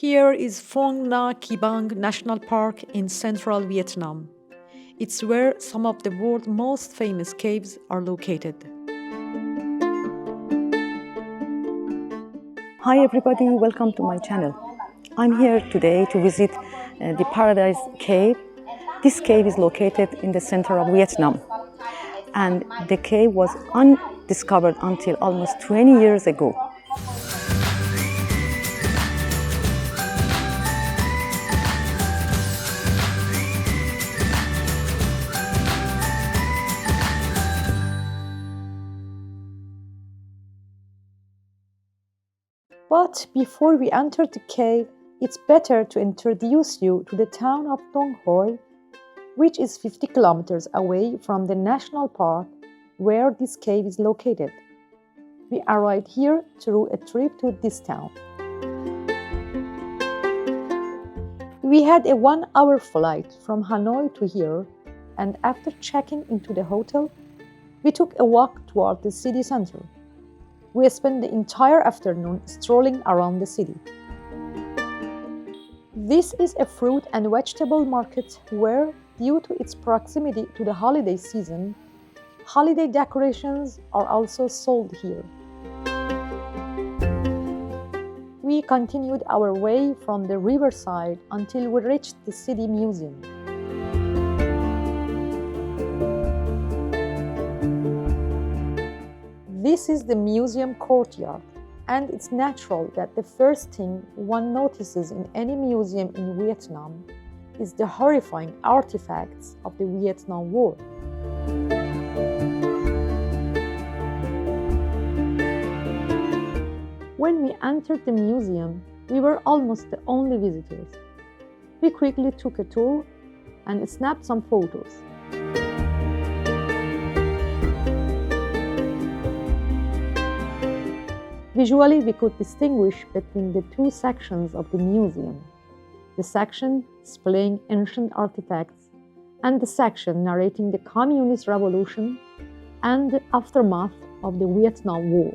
Here is Phong Nha Cave National Park in central Vietnam. It's where some of the world's most famous caves are located. Hi everybody, welcome to my channel. I'm here today to visit the Paradise Cave. This cave is located in the center of Vietnam, and the cave was undiscovered until almost 20 years ago. But before we enter the cave, it's better to introduce you to the town of Đồng Hới, which is 50 kilometers away from the national park where this cave is located. We arrived here through a trip to this town. We had a 1-hour flight from Hanoi to here, and after checking into the hotel, we took a walk toward the city center. We spent the entire afternoon strolling around the city. This is a fruit and vegetable market where, due to its proximity to the holiday season, holiday decorations are also sold here. We continued our way from the riverside until we reached the city museum. This is the museum courtyard, and it's natural that the first thing one notices in any museum in Vietnam is the horrifying artifacts of the Vietnam War. When we entered the museum, we were almost the only visitors. We quickly took a tour and snapped some photos. Visually, we could distinguish between the two sections of the museum: the section displaying ancient artifacts and the section narrating the Communist Revolution and the aftermath of the Vietnam War.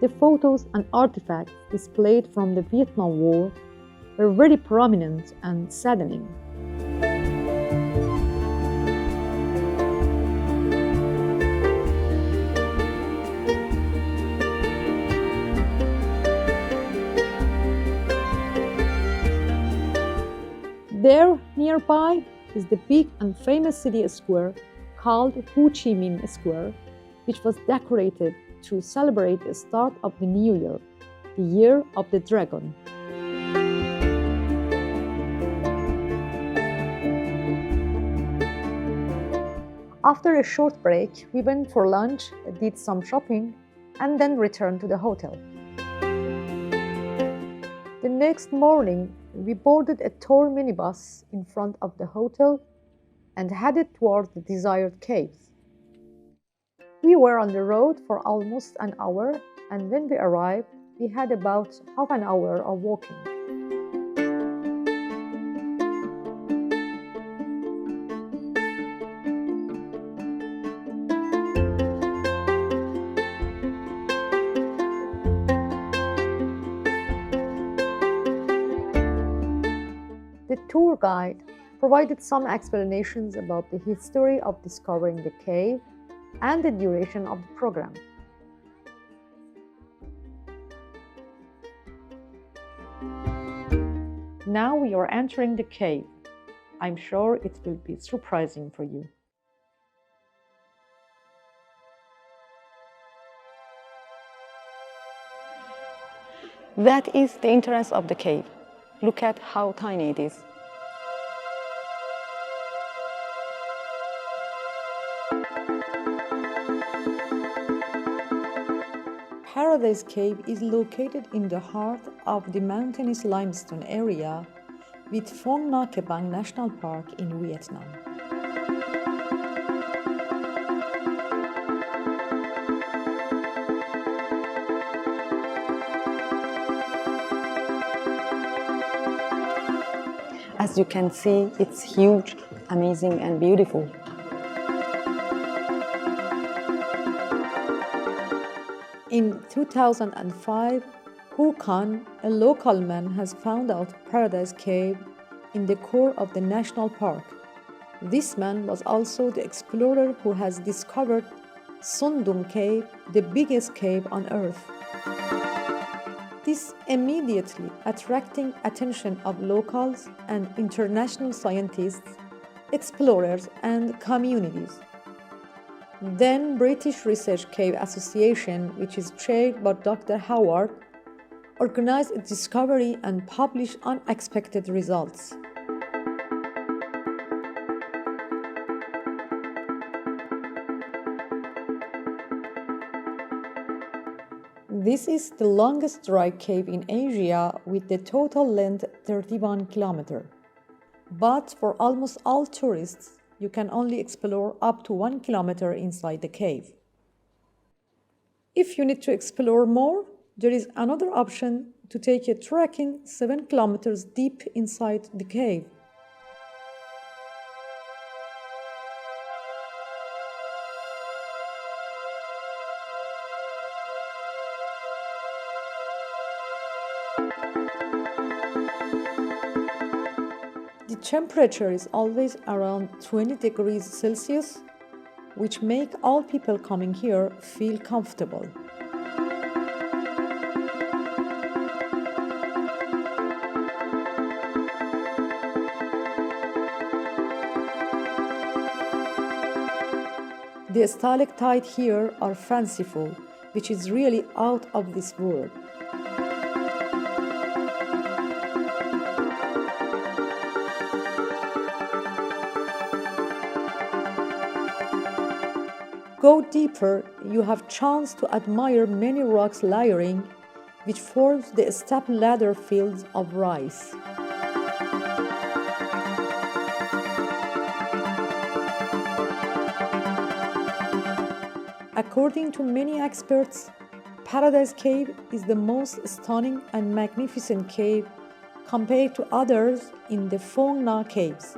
The photos and artifacts displayed from the Vietnam War were very prominent and saddening. There, nearby, is the big and famous city square called Ho Chi Minh Square, which was decorated to celebrate the start of the New Year, the Year of the Dragon. After a short break, we went for lunch, did some shopping, and then returned to the hotel. The next morning, we boarded a tour minibus in front of the hotel and headed toward the desired caves. We were on the road for almost an hour, and when we arrived, we had about half an hour of walking. The tour guide provided some explanations about the history of discovering the cave and the duration of the program. Now we are entering the cave. I'm sure it will be surprising for you. That is the entrance of the cave. Look at how tiny it is. Paradise Cave is located in the heart of the mountainous limestone area with Phong Nha Cave National Park in Vietnam. As you can see, it's huge, amazing and beautiful. In 2005, Hu Khan, a local man, has found out Paradise Cave in the core of the national park. This man was also the explorer who has discovered Sundung Cave, the biggest cave on Earth. This immediately attracting attention of locals and international scientists, explorers, and communities. Then British Research Cave Association, which is chaired by Dr. Howard, organized a discovery and published unexpected results. This is the longest dry cave in Asia with the total length 31 km. But for almost all tourists, you can only explore up to 1 kilometer inside the cave. If you need to explore more, there is another option to take a trekking 7 kilometers deep inside the cave. The temperature is always around 20 degrees Celsius, which make all people coming here feel comfortable. The stalactites here are fanciful, which is really out of this world. Go deeper, you have chance to admire many rocks layering, which forms the step ladder fields of rice. According to many experts, Paradise Cave is the most stunning and magnificent cave compared to others in the Phong Nha Caves.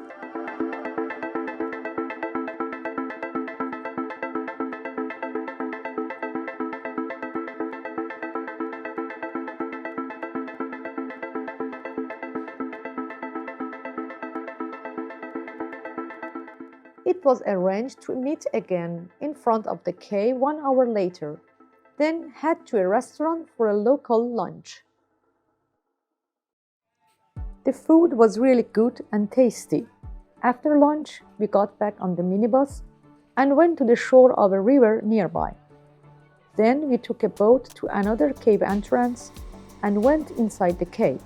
It was arranged to meet again in front of the cave 1 hour later, then head to a restaurant for a local lunch. The food was really good and tasty. After lunch, we got back on the minibus and went to the shore of a river nearby. Then we took a boat to another cave entrance and went inside the cave.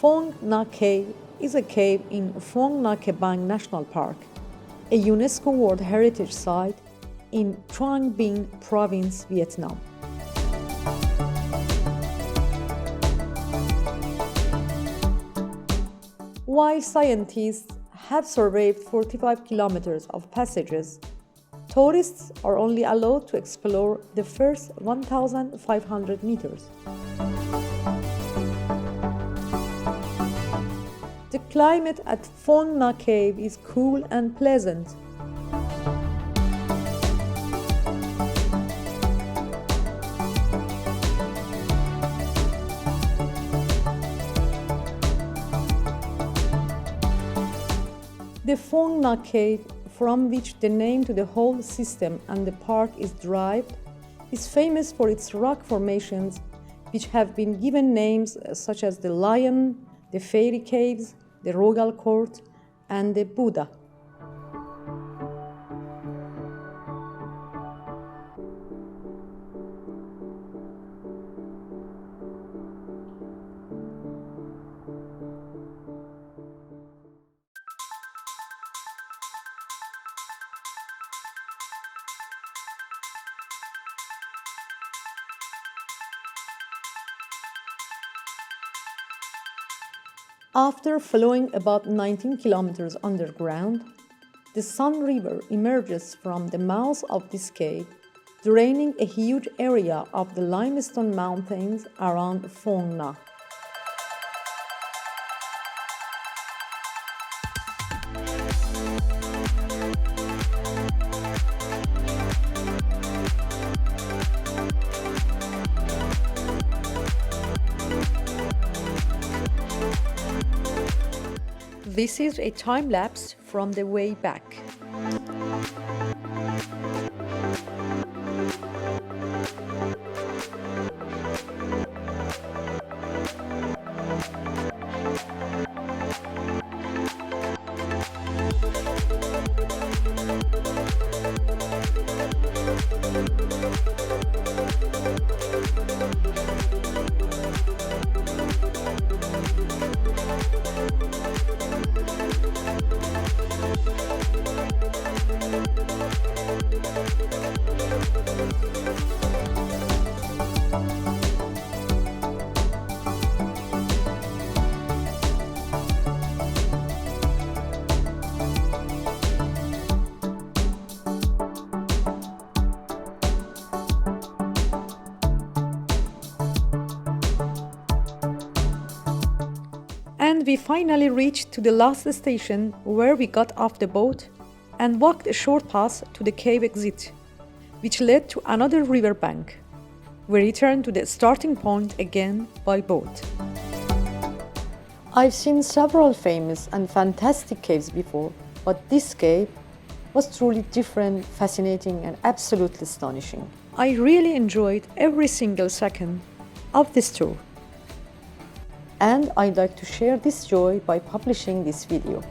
Phong Nha Cave is a cave in Phong Nha Bàng National Park, a UNESCO World Heritage Site in Truong Binh Province, Vietnam. While scientists have surveyed 45 kilometers of passages, tourists are only allowed to explore the first 1,500 meters. The climate at Phong Nha Cave is cool and pleasant. The Phong Nha Cave, from which the name to the whole system and the park is derived, is famous for its rock formations, which have been given names such as the Lion, the Fairy Caves, the Royal Court, and the Buddha. After flowing about 19 kilometers underground, the Sun River emerges from the mouth of this cave, draining a huge area of the limestone mountains around Phong Nha. This is a time lapse from the way back. And we finally reached to the last station where we got off the boat and walked a short path to the cave exit, which led to another river bank. We returned to the starting point again by boat. I've seen several famous and fantastic caves before, but this cave was truly different, fascinating, and absolutely astonishing. I really enjoyed every single second of this tour. And I'd like to share this joy by publishing this video.